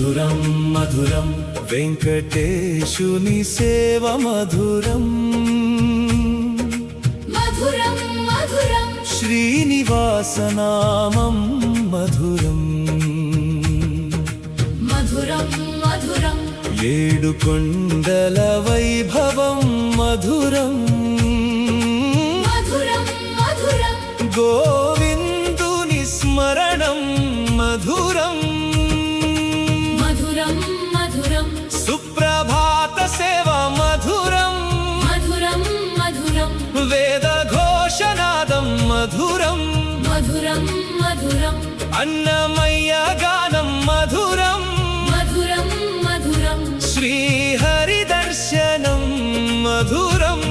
మధురం మధురం వెంకటేశుని సేవ మధురం మధురం మధురం శ్రీనివాసనామం మధురం మధురం మధురం ఏడు కొండల వైభవం మధురం మధురం మధురం గోవిందుని స్మరణం మధురం మధురం మధురం సుప్రభాత సేవ మధురం మధురం మధురం వేద ఘోషనాదం మధురం మధురం మధురం అన్నమయ్య గానం మధురం మధురం మధురం శ్రీహరి దర్శనం మధురం